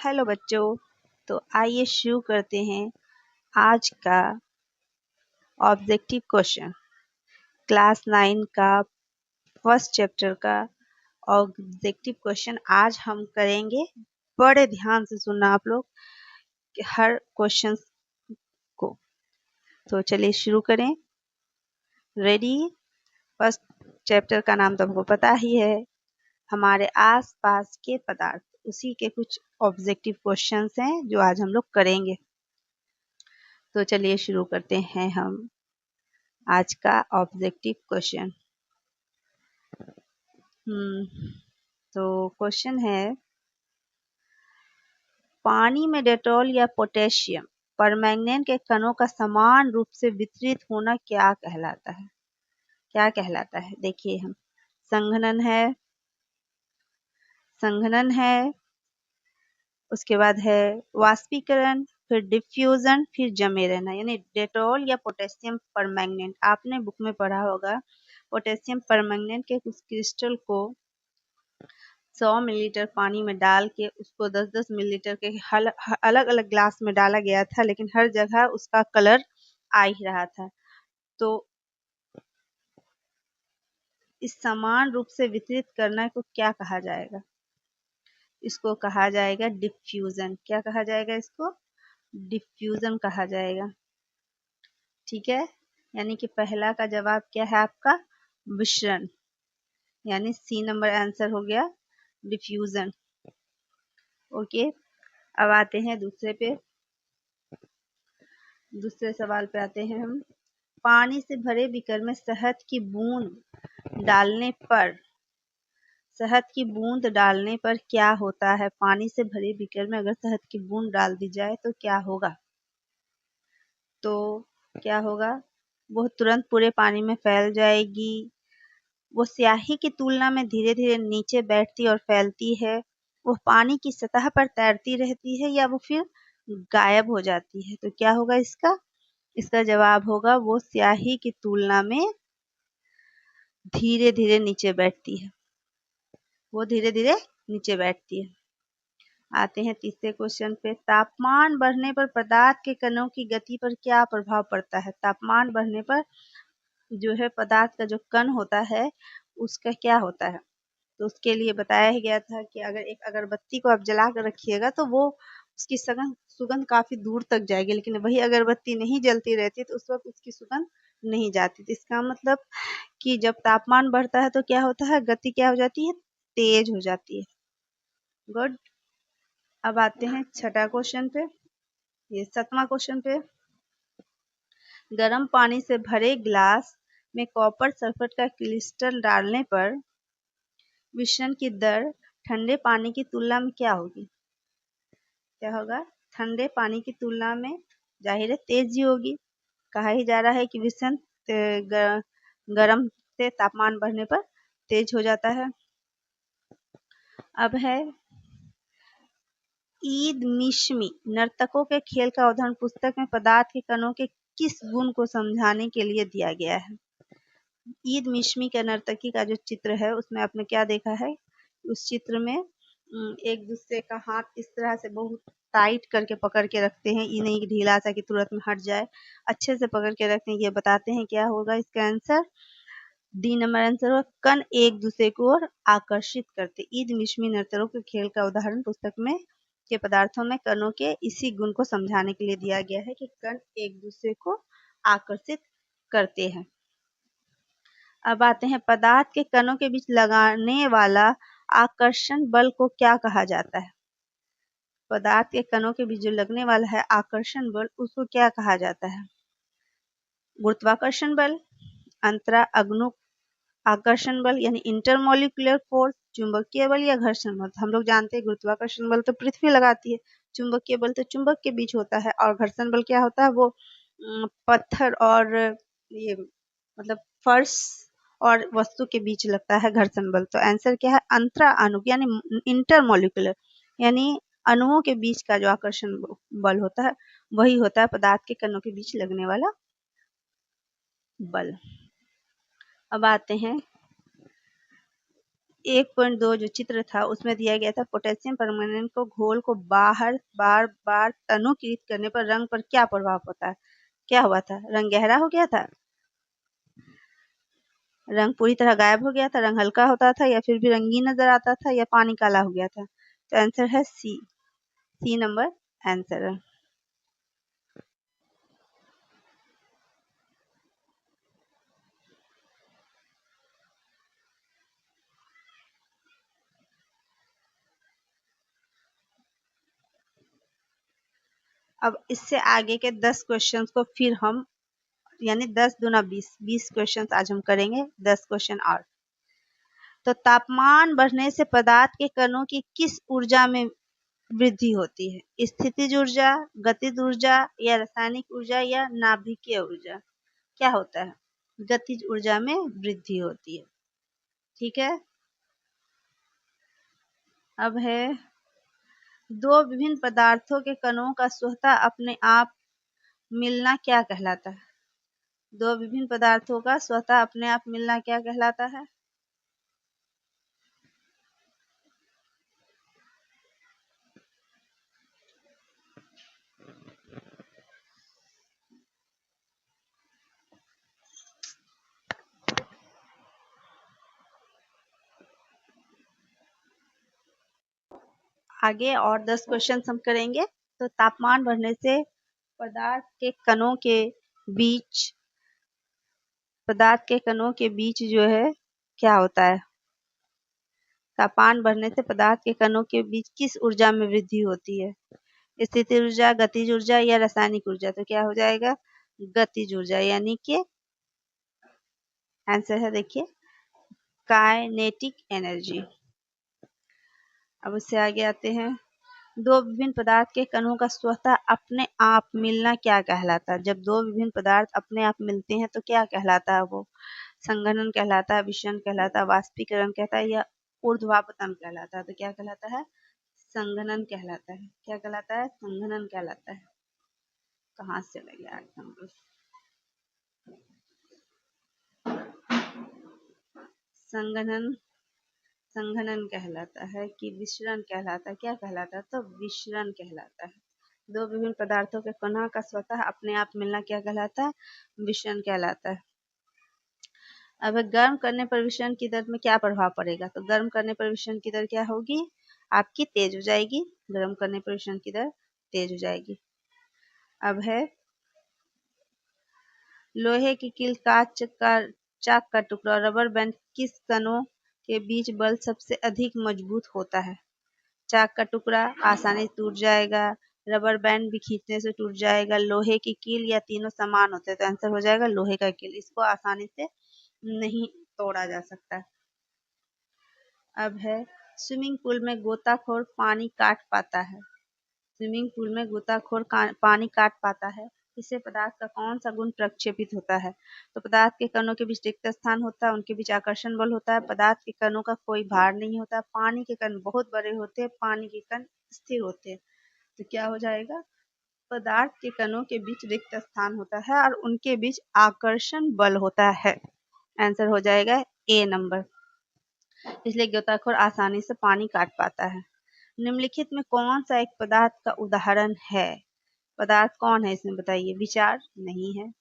Hello बच्चों। तो आइए शुरू करते हैं आज का ऑब्जेक्टिव क्वेश्चन। क्लास 9 का फर्स्ट चैप्टर का ऑब्जेक्टिव क्वेश्चन आज हम करेंगे। बड़े ध्यान से सुनना आप लोग हर क्वेश्चन को। तो चलिए शुरू करें। रेडी। फर्स्ट चैप्टर का नाम तो हमको पता ही है, हमारे आसपास के पदार्थ। उसी के कुछ ऑब्जेक्टिव क्वेश्चंस हैं जो आज हम लोग करेंगे। तो चलिए शुरू करते हैं हम आज का ऑब्जेक्टिव क्वेश्चन। तो क्वेश्चन है, पानी में डेटॉल या पोटेशियम परमैंगनेट के कणों का समान रूप से वितरित होना क्या कहलाता है? क्या कहलाता है? देखिए, हम संघनन है, उसके बाद है वाष्पीकरण, फिर डिफ्यूजन, फिर जमे रहना। यानी डेटॉल या पोटेशियम परमैंगनेट, आपने बुक में पढ़ा होगा। पोटेशियम परमैंगनेट के कुछ क्रिस्टल को 100 मिलीलीटर पानी में डाल के उसको 10-10 मिलीलीटर के अलग अलग ग्लास में डाला गया था, लेकिन हर जगह उसका कलर आ ही रहा था। तो इस समान रूप से वितरित करना को क्या कहा जाएगा? इसको कहा जाएगा डिफ्यूजन। क्या कहा जाएगा? इसको डिफ्यूजन कहा जाएगा। ठीक है, यानी कि पहला का जवाब क्या है आपका? विसरण, यानी सी नंबर आंसर हो गया डिफ्यूजन। ओके, अब आते हैं दूसरे सवाल पे आते हैं हम। पानी से भरे बीकर में शहद की बूंद डालने पर क्या होता है? पानी से भरे बीकर में अगर शहद की बूंद डाल दी जाए तो क्या होगा? वो तुरंत पूरे पानी में फैल जाएगी। वो स्याही की तुलना में धीरे धीरे नीचे बैठती और फैलती है। वो पानी की सतह पर तैरती रहती है या वो फिर गायब हो जाती है। तो क्या होगा इसका जवाब होगा वो स्याही की तुलना में धीरे धीरे नीचे बैठती है। आते हैं तीसरे क्वेश्चन पे। तापमान बढ़ने पर पदार्थ के कणों की गति पर क्या प्रभाव पड़ता है? तापमान बढ़ने पर जो है पदार्थ का जो कण होता है उसका क्या होता है? तो उसके लिए बताया गया था कि अगर एक अगरबत्ती को आप जला कर रखिएगा तो वो उसकी सुगंध काफी दूर तक जाएगी, लेकिन वही अगरबत्ती नहीं जलती रहती तो उस वक्त उसकी सुगंध नहीं जाती। तो इसका मतलब कि जब तापमान बढ़ता है तो क्या होता है? गति क्या हो जाती है? तेज हो जाती है। गुड। अब आते हैं छठा क्वेश्चन पे, ये 7वां क्वेश्चन पे। गर्म पानी से भरे गिलास में कॉपर सल्फेट का क्रिस्टल डालने पर विसरण की दर ठंडे पानी की तुलना में क्या होगी? क्या होगा? ठंडे पानी की तुलना में जाहिर है तेज ही होगी। कहा ही जा रहा है कि विसरण गर्म से तापमान बढ़ने पर तेज हो जाता है। अब है ईद मिश्मी नर्तकों के खेल का उदाहरण पुस्तक में पदार्थ के कणों के किस गुण को समझाने के लिए दिया गया है? ईद मिश्मी का नर्तकी का जो चित्र है उसमें आपने क्या देखा है? उस चित्र में एक दूसरे का हाथ इस तरह से बहुत टाइट करके पकड़ के रखते हैं, ये नहीं कि ढीला सा कि तुरंत में हट जाए, अच्छे से पकड़ के रखते हैं। ये बताते हैं क्या होगा इसका आंसर? डी नंबर आंसर होगा कण एक दूसरे को और आकर्षित करते। ईद मिश्मी नर्तकों के खेल का उदाहरण पुस्तक में के पदार्थों में कणों के इसी गुण को समझाने के लिए दिया गया है कि कण एक दूसरे को आकर्षित करते हैं। अब आते हैं पदार्थ के कणों के बीच लगाने वाला आकर्षण बल को क्या कहा जाता है? पदार्थ के कणों के बीच जो लगने वाला है आकर्षण बल, उसको क्या कहा जाता है? गुरुत्वाकर्षण बल, अंतरा अग्नुक आकर्षण बल यानी इंटरमोलिकुलर फोर्स, चुंबकीय बल या घर्षण बल। हम लोग जानते हैं गुरुत्वाकर्षण बल तो पृथ्वी लगाती है, चुंबकीय बल तो चुंबक के बीच होता है, और घर्षण बल क्या होता है? वो पत्थर और ये मतलब फर्श और वस्तु के बीच लगता है घर्षण बल। तो आंसर क्या है? अंतरा अणुक यानी इंटरमोलिकुलर, यानी अणुओं के बीच का जो आकर्षण बल होता है वही होता है पदार्थ के कणों के बीच लगने वाला बल। अब आते हैं 1.2 जो चित्र था उसमें दिया गया था पोटेशियम परमांगनेट को घोल को बाहर बार बार तनुकृत करने पर रंग पर क्या प्रभाव होता है? क्या हुआ था? रंग गहरा हो गया था, रंग पूरी तरह गायब हो गया था, रंग हल्का होता था, या फिर भी रंगीन नजर आता था, या पानी काला हो गया था? तो आंसर है सी नंबर आंसर है। अब इससे आगे के 10 क्वेश्चंस को फिर हम, यानी 10 दूना 20 क्वेश्चंस आज हम करेंगे, 10 क्वेश्चन और। तो तापमान बढ़ने से पदार्थ के कणों की किस ऊर्जा में वृद्धि होती है? स्थितिज ऊर्जा, गतिज ऊर्जा, या रासायनिक ऊर्जा, या नाभिकीय ऊर्जा? क्या होता है? गतिज ऊर्जा में वृद्धि होती है। ठीक है। अब है, दो विभिन्न पदार्थों के कणों का स्वतः अपने आप मिलना क्या कहलाता है? दो विभिन्न पदार्थों का स्वतः अपने आप मिलना क्या कहलाता है? आगे और 10 क्वेश्चन हम करेंगे। तो तापमान बढ़ने से पदार्थ के कणों के बीच जो है क्या होता है? तापमान बढ़ने से पदार्थ के कणों के बीच किस ऊर्जा में वृद्धि होती है? स्थितिज ऊर्जा, गतिज ऊर्जा, या रासायनिक ऊर्जा? तो क्या हो जाएगा? गतिज ऊर्जा, यानी कि आंसर है, देखिए, काइनेटिक एनर्जी। अब उससे आगे आते हैं, दो विभिन्न पदार्थ के कणों का स्वतः अपने आप मिलना क्या कहलाता है? जब दो विभिन्न पदार्थ अपने आप मिलते हैं तो क्या कहलाता है वो? संघनन कहलाता है, विषयन कहलाता है, वाष्पीकरण कहता है, या ऊर्ध्वापतन कहलाता है? तो क्या कहलाता है? संघनन कहलाता है। क्या कहलाता है? संघनन कहलाता है। कहाँ से चले गया नंबर? संघनन, संघनन कहलाता है कि विसरण कहलाता है? क्या कहलाता है? तो विसरण कहलाता है। दो विभिन्न पदार्थों के कणों का स्वतः अपने आप मिलना क्या कहलाता है? विसरण कहलाता है। अब गर्म करने पर विसरण की दर में क्या प्रभाव पड़ेगा? तो गर्म करने पर विसरण की दर क्या होगी? आपकी तेज हो जाएगी। गर्म करने पर विसरण की दर तेज हो जाएगी। अब है, लोहे की कील, कांच का चाक का टुकड़ा, रबर बैंड, किस कणों के बीच बल सबसे अधिक मजबूत होता है? चाक का टुकड़ा आसानी से टूट जाएगा, रबर बैंड भी खींचने से टूट जाएगा, लोहे की कील, या तीनों समान होते हैं? तो आंसर हो जाएगा लोहे का कील। इसको आसानी से नहीं तोड़ा जा सकता। अब है, स्विमिंग पूल में गोताखोर पानी काट पाता है। स्विमिंग पूल में गोताखोर पानी काट पाता है, इससे पदार्थ का कौन सा गुण प्रक्षेपित होता है? तो पदार्थ के कणों के बीच रिक्त स्थान होता है, उनके बीच आकर्षण बल होता है, पदार्थ के कणों का कोई भार नहीं होता, पानी के कण बहुत बड़े होते हैं, पानी के कण स्थिर होते हैं। तो क्या हो जाएगा? पदार्थ के कणों के बीच रिक्त स्थान होता है और उनके बीच आकर्षण बल होता है। आंसर हो जाएगा ए नंबर। इसलिए गोताखोर आसानी से पानी काट पाता है। निम्नलिखित में कौन सा एक पदार्थ का उदाहरण है? पदार्थ कौन है इसमें बताइए? विचार नहीं है।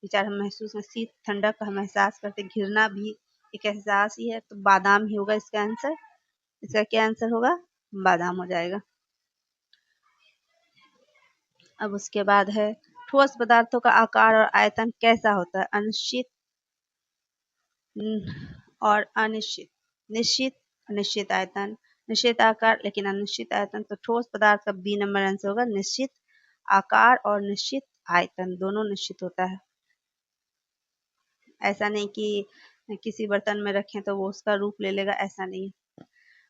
विचार हम महसूस में शीत ठंडक का हम एहसास करते, घृणा भी एक एहसास ही है, तो बादाम ही होगा इसका आंसर। इसका क्या आंसर होगा? बादाम हो जाएगा। अब उसके बाद है, ठोस पदार्थों का आकार और आयतन कैसा होता है? अनिश्चित और अनिश्चित, निश्चित, निश्चित आयतन, निश्चित आकार लेकिन अनिश्चित आयतन। तो ठोस पदार्थ का बी नंबर आंसर होगा। निश्चित आकार और निश्चित आयतन दोनों निश्चित होता है। ऐसा नहीं कि किसी बर्तन में रखें तो वो उसका रूप ले लेगा, ऐसा नहीं।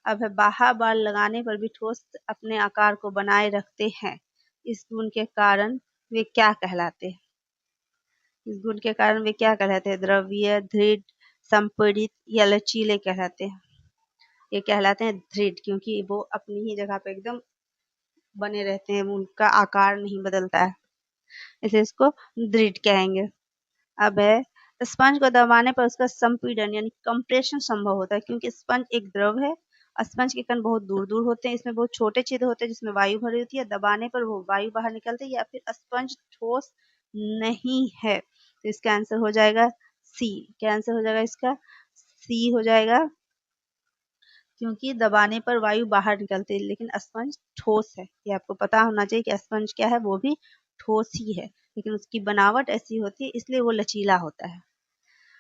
अब है, बाहर बार लगाने पर भी ठोस अपने आकार को बनाए रखते हैं, इस गुण के कारण वे क्या कहलाते हैं? इस गुण के कारण वे क्या कहलाते हैं? द्रव्य, दृढ़, संपीड़ित, या लचीले कहलाते हैं? ये कहलाते हैं दृढ़, क्योंकि वो अपनी ही जगह पे एकदम बने रहते हैं, उनका आकार नहीं बदलता है, इसलिए इसको दृढ़ कहेंगे। अब है, स्पंज को दबाने पर उसका संपीड़न यानी कंप्रेशन संभव होता है, क्योंकि स्पंज एक द्रव है। स्पंज के कण बहुत दूर दूर होते हैं, इसमें बहुत छोटे छिद्र होते हैं जिसमें वायु भरी होती है। दबाने पर वो वायु बाहर निकलती है, या फिर स्पंज ठोस नहीं है। तो इसका आंसर हो जाएगा सी। क्या आंसर हो जाएगा इसका? सी हो जाएगा, क्योंकि दबाने पर वायु बाहर निकलती है, लेकिन स्पंज ठोस है। ये आपको पता होना चाहिए कि स्पंज क्या है, वो भी ठोस ही है, लेकिन उसकी बनावट ऐसी होती है इसलिए वो लचीला होता है।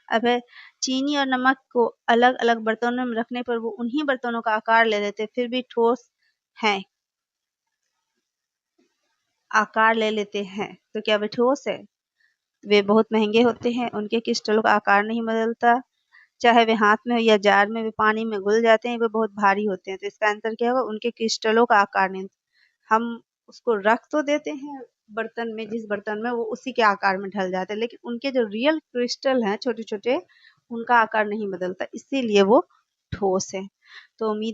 अब है, चीनी और नमक को अलग अलग बर्तनों में रखने पर वो उन्हीं बर्तनों का आकार ले लेते, फिर भी ठोस हैं, आकार ले लेते हैं, तो क्या वे ठोस है? वे बहुत महंगे होते हैं, उनके क्रिस्टलों का आकार नहीं बदलता, चाहे वे हाथ में हो या जार में, वे पानी में घुल जाते हैं, वे बहुत भारी होते हैं। तो इसका आंसर क्या होगा? उनके क्रिस्टलों का आकार नहीं। हम उसको रख तो देते हैं बर्तन में, जिस बर्तन में, वो उसी के आकार में ढल जाते हैं, लेकिन उनके जो रियल क्रिस्टल हैं छोटे छोटे, उनका आकार नहीं बदलता, इसीलिए वो ठोस है। तो उम्मीद